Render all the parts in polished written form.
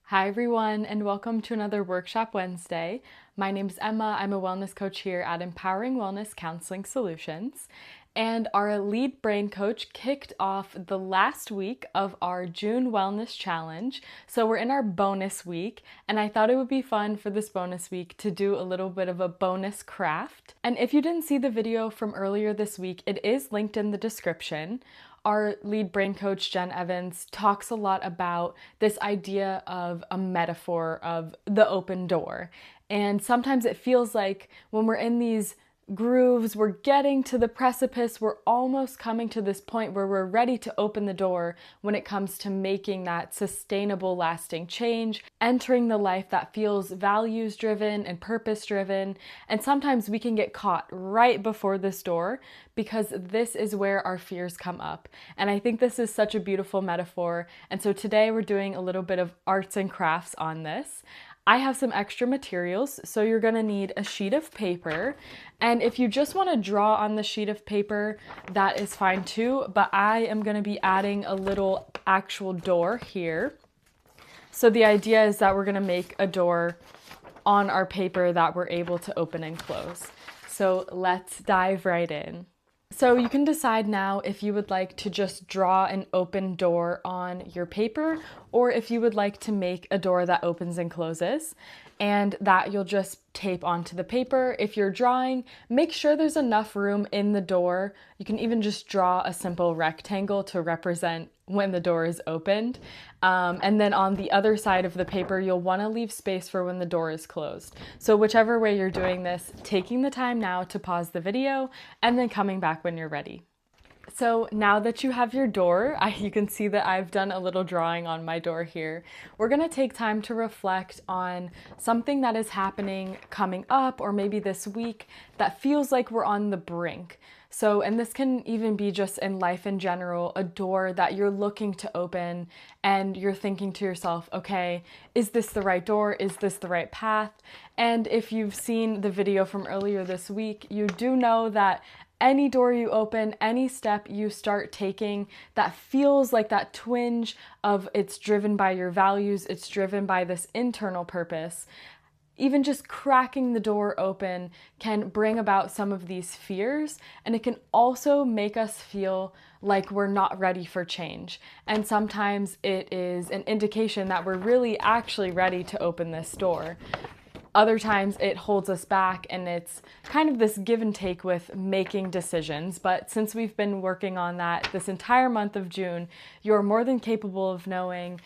Hi everyone, and welcome to another Workshop Wednesday. My name is Emma. I'm a wellness coach here at Empowering Wellness Counseling Solutions. And our lead brain coach kicked off the last week of our June Wellness Challenge. So we're in our bonus week, and I thought it would be fun for this bonus week to do a little bit of a bonus craft. And if you didn't see the video from earlier this week, it is linked in the description. Our lead brain coach, Jen Evans, talks a lot about this idea of a metaphor of the open door. And sometimes it feels like when we're in these grooves, we're getting to the precipice, we're almost coming to this point where we're ready to open the door when it comes to making that sustainable, lasting change, entering the life that feels values driven and purpose driven. And sometimes we can get caught right before this door because this is where our fears come up. And I think this is such a beautiful metaphor. And so today we're doing a little bit of arts and crafts on this. I have some extra materials, so you're gonna need a sheet of paper. And if you just wanna draw on the sheet of paper, that is fine too, but I am gonna be adding a little actual door here. So the idea is that we're gonna make a door on our paper that we're able to open and close. So let's dive right in. So you can decide now if you would like to just draw an open door on your paper or if you would like to make a door that opens and closes, and that you'll just tape onto the paper. If you're drawing, make sure there's enough room in the door. You can even just draw a simple rectangle to represent when the door is opened. And then on the other side of the paper, you'll want to leave space for when the door is closed. So whichever way you're doing this, taking the time now to pause the video and then coming back when you're ready. So now that you have your door, you can see that I've done a little drawing on my door here. We're gonna take time to reflect on something that is happening coming up or maybe this week that feels like we're on the brink. So, and this can even be just in life in general, a door that you're looking to open and you're thinking to yourself, okay, is this the right door? Is this the right path? And if you've seen the video from earlier this week, you do know that any door you open, any step you start taking that feels like that twinge of it's driven by your values, it's driven by this internal purpose, even just cracking the door open can bring about some of these fears, and it can also make us feel like we're not ready for change. And sometimes it is an indication that we're really actually ready to open this door. Other times it holds us back, and it's kind of this give and take with making decisions. But since we've been working on that this entire month of June, you're more than capable of knowing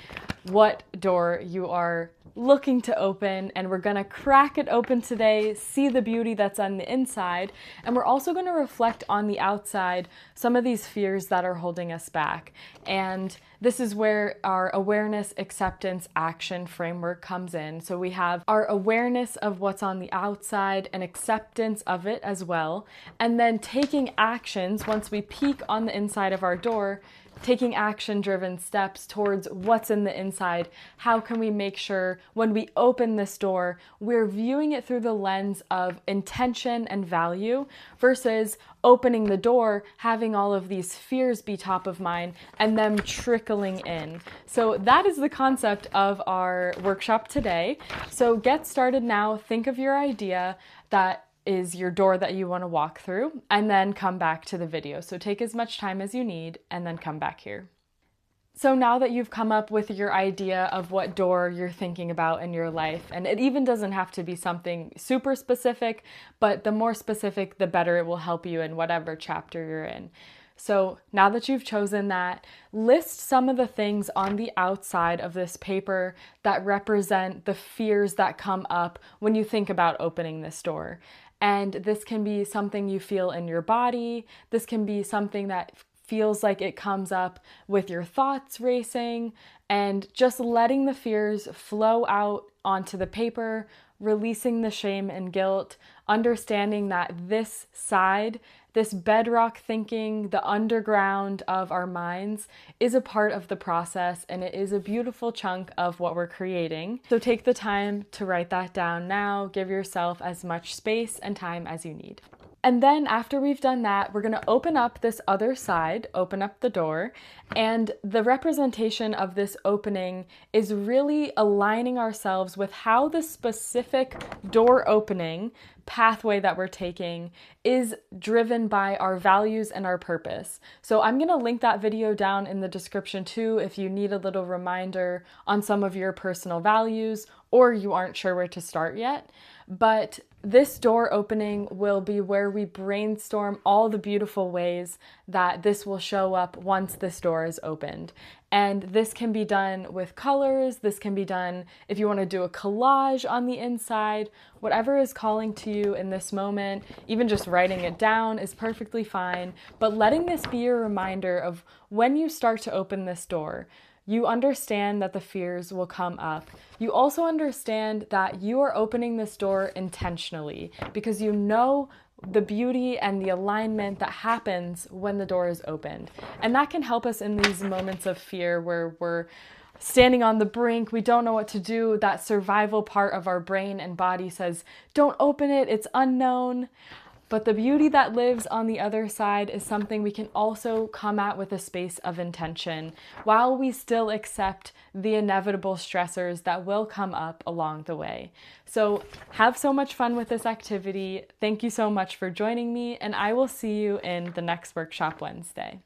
what door you are looking to open, and we're gonna crack it open today, see the beauty that's on the inside, and we're also gonna reflect on the outside some of these fears that are holding us back. And this is where our awareness, acceptance, action framework comes in. So we have our awareness of what's on the outside and acceptance of it as well, and then taking actions once we peek on the inside of our door, taking action-driven steps towards what's in the inside. How can we make sure when we open this door, we're viewing it through the lens of intention and value versus opening the door, having all of these fears be top of mind and them trickling in. So that is the concept of our workshop today. So get started now. Think of your idea that is your door that you want to walk through, and then come back to the video. So take as much time as you need and then come back here. So now that you've come up with your idea of what door you're thinking about in your life, and it even doesn't have to be something super specific, but the more specific, the better it will help you in whatever chapter you're in. So now that you've chosen that, list some of the things on the outside of this paper that represent the fears that come up when you think about opening this door. And this can be something you feel in your body. This can be something that feels like it comes up with your thoughts racing, and just letting the fears flow out onto the paper, releasing the shame and guilt, understanding that this side, this bedrock thinking, the underground of our minds, is a part of the process, and it is a beautiful chunk of what we're creating. So take the time to write that down now. Give yourself as much space and time as you need. And then after we've done that, we're gonna open up this other side, open up the door, and the representation of this opening is really aligning ourselves with how the specific door opening pathway that we're taking is driven by our values and our purpose. So I'm gonna link that video down in the description too if you need a little reminder on some of your personal values or you aren't sure where to start yet. But this door opening will be where we brainstorm all the beautiful ways that this will show up once this door is opened. And this can be done with colors, this can be done if you want to do a collage on the inside, whatever is calling to you in this moment, even just writing it down is perfectly fine. But letting this be a reminder of when you start to open this door, you understand that the fears will come up. You also understand that you are opening this door intentionally because you know the beauty and the alignment that happens when the door is opened. And that can help us in these moments of fear where we're standing on the brink, we don't know what to do. That survival part of our brain and body says, don't open it, it's unknown. But the beauty that lives on the other side is something we can also come at with a space of intention while we still accept the inevitable stressors that will come up along the way. So have so much fun with this activity. Thank you so much for joining me, and I will see you in the next Workshop Wednesday.